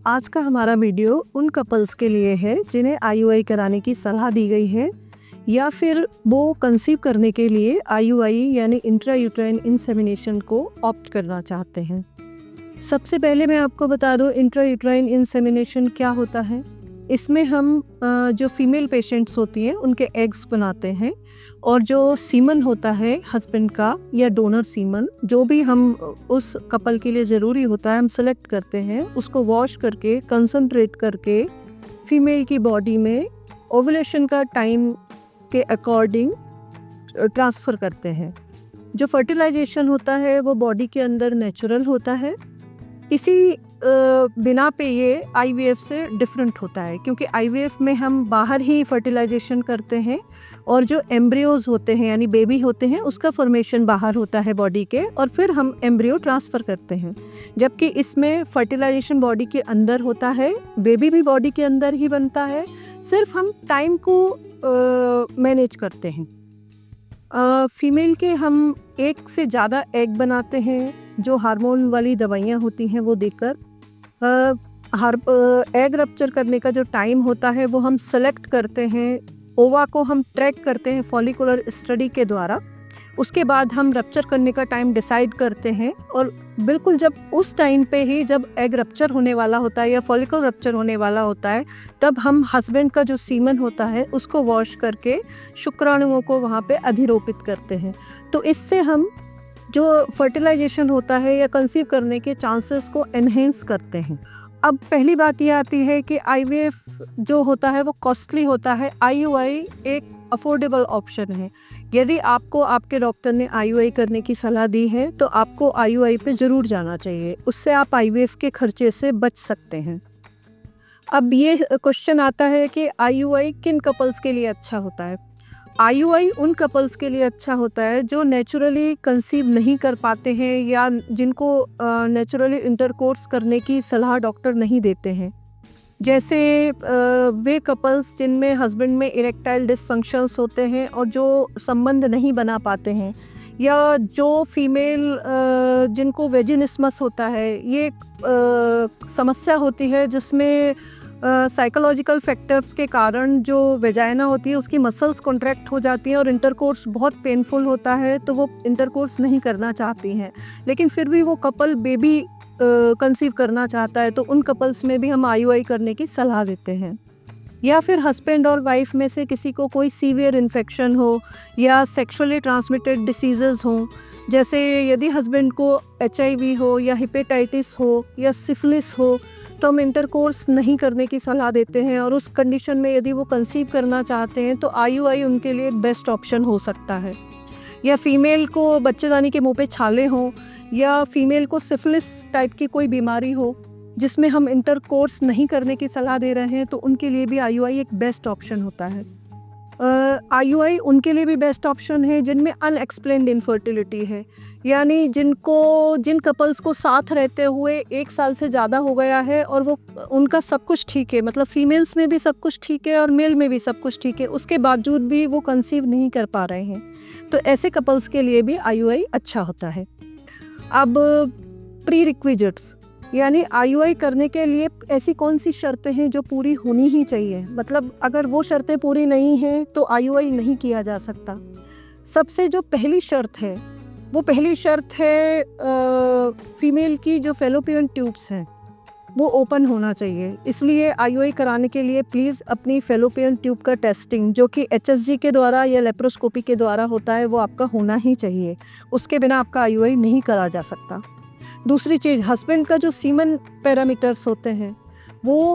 आज का हमारा वीडियो उन कपल्स के लिए है जिन्हें आईयूआई कराने की सलाह दी गई है या फिर वो कंसीव करने के लिए आईयूआई यानी इंट्रायूट्राइन इंसेमिनेशन को ऑप्ट करना चाहते हैं। सबसे पहले मैं आपको बता दूं इंट्रायूट्राइन इंसेमिनेशन क्या होता है। इसमें हम जो फीमेल पेशेंट्स होती हैं उनके एग्स बनाते हैं और जो सीमन होता है हस्बैंड का या डोनर सीमन जो भी हम उस कपल के लिए ज़रूरी होता है हम सेलेक्ट करते हैं, उसको वॉश करके कंसंट्रेट करके फीमेल की बॉडी में ओवुलेशन का टाइम के अकॉर्डिंग ट्रांसफ़र करते हैं। जो फर्टिलाइजेशन होता है वो बॉडी के अंदर नेचुरल होता है। इसी बिना पे ये आईवीएफ से डिफरेंट होता है क्योंकि आईवीएफ में हम बाहर ही फर्टिलाइजेशन करते हैं और जो एम्ब्रियोज होते हैं यानी बेबी होते हैं उसका फॉर्मेशन बाहर होता है बॉडी के और फिर हम एम्ब्रियो ट्रांसफ़र करते हैं। जबकि इसमें फर्टिलाइजेशन बॉडी के अंदर होता है, बेबी भी बॉडी के अंदर ही बनता है, सिर्फ हम टाइम को मैनेज करते हैं। फीमेल के हम एक से ज़्यादा एग बनाते हैं जो हार्मोन वाली दवाइयाँ होती हैं वो देकर। एग रप्चर करने का जो टाइम होता है वो हम सेलेक्ट करते हैं, ओवा को हम ट्रैक करते हैं फॉलिकुलर स्टडी के द्वारा। उसके बाद हम रप्चर करने का टाइम डिसाइड करते हैं और बिल्कुल जब उस टाइम पे ही जब एग रप्चर होने वाला होता है या फॉलिकल रप्चर होने वाला होता है तब हम हस्बैंड का जो सीमन होता है उसको वॉश करके शुक्राणुओं को वहाँ पे अधिरोपित करते हैं। तो इससे हम जो फर्टिलाइजेशन होता है या कंसीव करने के चांसेस को एनहेंस करते हैं। अब पहली बात ये आती है कि आईवीएफ जो होता है वो कॉस्टली होता है, आईयूआई एक अफोर्डेबल ऑप्शन है। यदि आपको आपके डॉक्टर ने आईयूआई करने की सलाह दी है तो आपको आईयूआई पे ज़रूर जाना चाहिए, उससे आप आईवीएफ के खर्चे से बच सकते हैं। अब ये क्वेश्चन आता है कि आईयूआई किन कपल्स के लिए अच्छा होता है। आईयूआई उन कपल्स के लिए अच्छा होता है जो नेचुरली कंसीव नहीं कर पाते हैं या जिनको नेचुरली इंटरकोर्स करने की सलाह डॉक्टर नहीं देते हैं। जैसे वे कपल्स जिनमें हस्बैंड में इरेक्टाइल डिसफंक्शंस होते हैं और जो संबंध नहीं बना पाते हैं, या जो फीमेल जिनको वेजिनिस्मस होता है, ये समस्या होती है जिसमें साइकोलॉजिकल फैक्टर्स के कारण जो वेजाइना होती है उसकी मसल्स कॉन्ट्रैक्ट हो जाती हैं और इंटरकोर्स बहुत पेनफुल होता है तो वो इंटरकोर्स नहीं करना चाहती हैं, लेकिन फिर भी वो कपल बेबी कंसीव करना चाहता है तो उन कपल्स में भी हम आईयूआई करने की सलाह देते हैं। या फिर हस्बैंड और वाइफ में से किसी को कोई सीवियर इन्फेक्शन हो या सेक्सुअली ट्रांसमिटेड डिसीज़ेज़ हों, जैसे यदि हस्बैंड को एचआईवी हो या हेपेटाइटिस हो या सिफिलिस हो तो हम इंटरकोर्स नहीं करने की सलाह देते हैं और उस कंडीशन में यदि वो कंसीव करना चाहते हैं तो आईयूआई उनके लिए बेस्ट ऑप्शन हो सकता है। या फीमेल को बच्चेदानी के मुंह पे छाले हों या फीमेल को सिफिलिस टाइप की कोई बीमारी हो जिसमें हम इंटरकोर्स नहीं करने की सलाह दे रहे हैं तो उनके लिए भी आईयूआई एक बेस्ट ऑप्शन होता है। आईयूआई उनके लिए भी बेस्ट ऑप्शन है जिनमें अनएक्सप्लेन्ड इनफर्टिलिटी है, यानी जिन कपल्स को साथ रहते हुए 1 साल से ज़्यादा हो गया है और वो उनका सब कुछ ठीक है, मतलब फीमेल्स में भी सब कुछ ठीक है और मेल में भी सब कुछ ठीक है, उसके बावजूद भी वो कंसीव नहीं कर पा रहे हैं, तो ऐसे कपल्स के लिए भी आईयूआई अच्छा होता है। अब प्री रिक्विजिट्स यानी आईयूआई करने के लिए ऐसी कौन सी शर्तें हैं जो पूरी होनी ही चाहिए, मतलब अगर वो शर्तें पूरी नहीं हैं तो आईयूआई नहीं किया जा सकता। सबसे जो पहली शर्त है वो पहली शर्त है फीमेल की जो फैलोपियन ट्यूब्स हैं वो ओपन होना चाहिए। इसलिए आईयूआई कराने के लिए प्लीज़ अपनी फैलोपियन ट्यूब का टेस्टिंग जो कि एचएसजी के द्वारा या लेप्रोस्कोपी के द्वारा होता है वो आपका होना ही चाहिए, उसके बिना आपका आईयूआई नहीं करा जा सकता। दूसरी चीज़, हस्बैंड का जो सीमन पैरामीटर्स होते हैं वो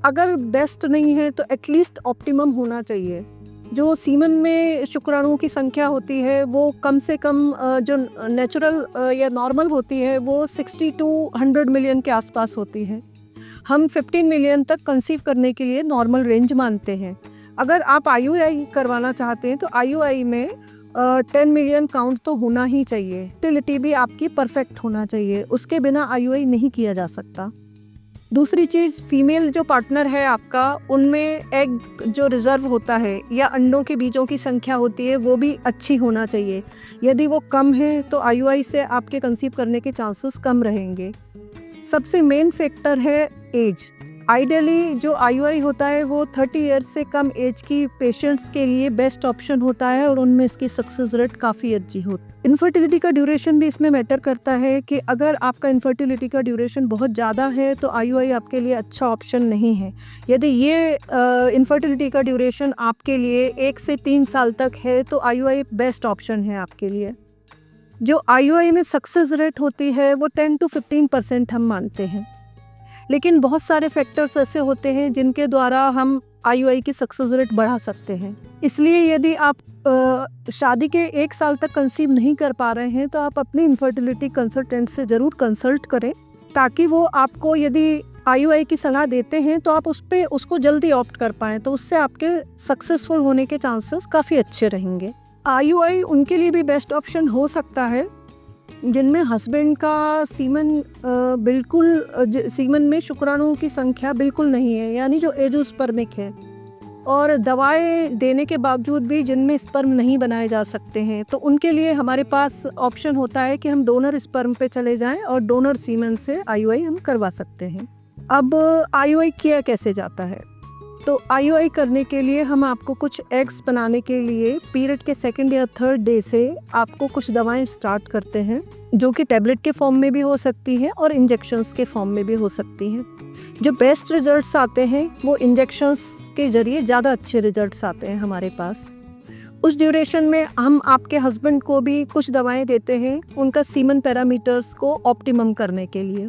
अगर बेस्ट नहीं है तो एटलीस्ट ऑप्टिमम होना चाहिए। जो सीमन में शुक्राणुओं की संख्या होती है वो कम से कम जो नेचुरल या नॉर्मल होती है वो 60 to 100 मिलियन के आसपास होती है। हम 15 मिलियन तक कंसीव करने के लिए नॉर्मल रेंज मानते हैं। अगर आप आईयूआई करवाना चाहते हैं तो आईयूआई में 10 मिलियन काउंट तो होना ही चाहिए। फर्टिलिटी भी आपकी परफेक्ट होना चाहिए, उसके बिना आईयूआई नहीं किया जा सकता। दूसरी चीज़, फीमेल जो पार्टनर है आपका उनमें एग जो रिज़र्व होता है या अंडों के बीजों की संख्या होती है वो भी अच्छी होना चाहिए। यदि वो कम है तो आईयूआई से आपके कंसीव करने के चांसेस कम रहेंगे। सबसे मेन फैक्टर है एज। आइडियली जो IUI होता है वो 30 ईयर्स से कम एज की पेशेंट्स के लिए बेस्ट ऑप्शन होता है और उनमें इसकी सक्सेस रेट काफ़ी अच्छी होती है। इनफर्टिलिटी का ड्यूरेशन भी इसमें मैटर करता है कि अगर आपका इनफर्टिलिटी का ड्यूरेशन बहुत ज़्यादा है तो IUI आपके लिए अच्छा ऑप्शन नहीं है। यदि ये इनफर्टिलिटी का ड्यूरेशन आपके लिए 1 से 3 साल तक है तो IUI बेस्ट ऑप्शन है आपके लिए। जो IUI में सक्सेस रेट होती है वो 10 to 15% हम मानते हैं, लेकिन बहुत सारे फैक्टर्स ऐसे होते हैं जिनके द्वारा हम IUI की सक्सेस रेट बढ़ा सकते हैं। इसलिए यदि आप शादी के 1 साल तक कंसीव नहीं कर पा रहे हैं तो आप अपनी इनफर्टिलिटी कंसल्टेंट से ज़रूर कंसल्ट करें, ताकि वो आपको यदि IUI की सलाह देते हैं तो आप उसको जल्दी ऑप्ट कर पाएँ, तो उससे आपके सक्सेसफुल होने के चांसेस काफ़ी अच्छे रहेंगे। IUI उनके लिए भी बेस्ट ऑप्शन हो सकता है जिनमें हस्बैंड का सीमन में शुक्राणुओं की संख्या बिल्कुल नहीं है, यानी जो एजोस्पर्मिक है, और दवाएं देने के बावजूद भी जिनमें स्पर्म नहीं बनाए जा सकते हैं, तो उनके लिए हमारे पास ऑप्शन होता है कि हम डोनर स्पर्म पे चले जाएं और डोनर सीमन से IUI हम करवा सकते हैं। अब IUI किया कैसे जाता है? तो IUI करने के लिए हम आपको कुछ एग्स बनाने के लिए पीरियड के 2nd या 3rd डे से आपको कुछ दवाएं स्टार्ट करते हैं, जो कि टैबलेट के फॉर्म में भी हो सकती हैं और इंजेक्शंस के फॉर्म में भी हो सकती हैं। जो बेस्ट रिजल्ट्स आते हैं वो इंजेक्शंस के ज़रिए ज़्यादा अच्छे रिजल्ट्स आते हैं हमारे पास। उस ड्यूरेशन में हम आपके हस्बैंड को भी कुछ दवाएं देते हैं उनका सीमन पैरामीटर्स को ऑप्टिमम करने के लिए,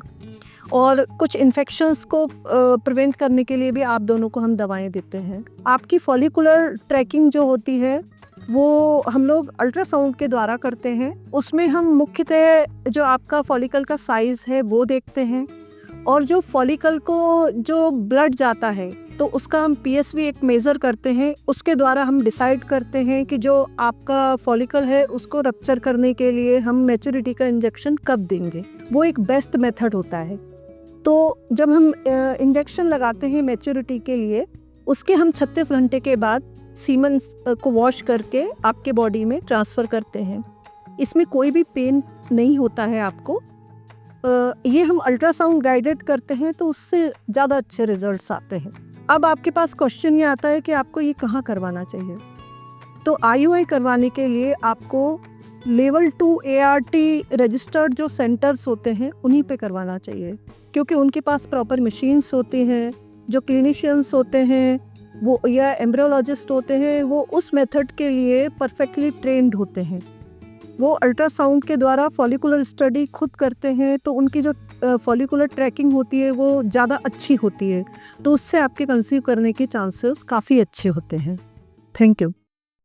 और कुछ इन्फेक्शंस को प्रिवेंट करने के लिए भी आप दोनों को हम दवाएं देते हैं। आपकी फॉलिकुलर ट्रैकिंग जो होती है वो हम लोग अल्ट्रासाउंड के द्वारा करते हैं। उसमें हम मुख्यतः जो आपका फॉलिकल का साइज़ है वो देखते हैं, और जो फॉलिकल को जो ब्लड जाता है तो उसका हम PSV एक मेज़र करते हैं। उसके द्वारा हम डिसाइड करते हैं कि जो आपका फॉलिकल है उसको रप्चर करने के लिए हम मैच्योरिटी का इंजेक्शन कब देंगे। वो एक बेस्ट मेथड होता है। तो जब हम इंजेक्शन लगाते हैं मैच्योरिटी के लिए, उसके हम 36 घंटे के बाद सीमन को वॉश करके आपके बॉडी में ट्रांसफ़र करते हैं। इसमें कोई भी पेन नहीं होता है आपको। ये हम अल्ट्रासाउंड गाइडेड करते हैं तो उससे ज़्यादा अच्छे रिजल्ट्स आते हैं। अब आपके पास क्वेश्चन ये आता है कि आपको ये कहाँ करवाना चाहिए। तो IUI करवाने के लिए आपको लेवल 2 ART रजिस्टर्ड जो सेंटर्स होते हैं उन्हीं पे करवाना चाहिए, क्योंकि उनके पास प्रॉपर मशीन्स होती हैं। जो क्लिनिशियंस होते हैं वो या एम्ब्रियोलॉजिस्ट होते हैं वो उस मेथड के लिए परफेक्टली ट्रेंड होते हैं। वो अल्ट्रासाउंड के द्वारा फॉलिकुलर स्टडी खुद करते हैं, तो उनकी जो फॉलिकुलर ट्रैकिंग होती है वो ज़्यादा अच्छी होती है, तो उससे आपके कंसीव करने के चांसेस काफ़ी अच्छे होते हैं। Thank you.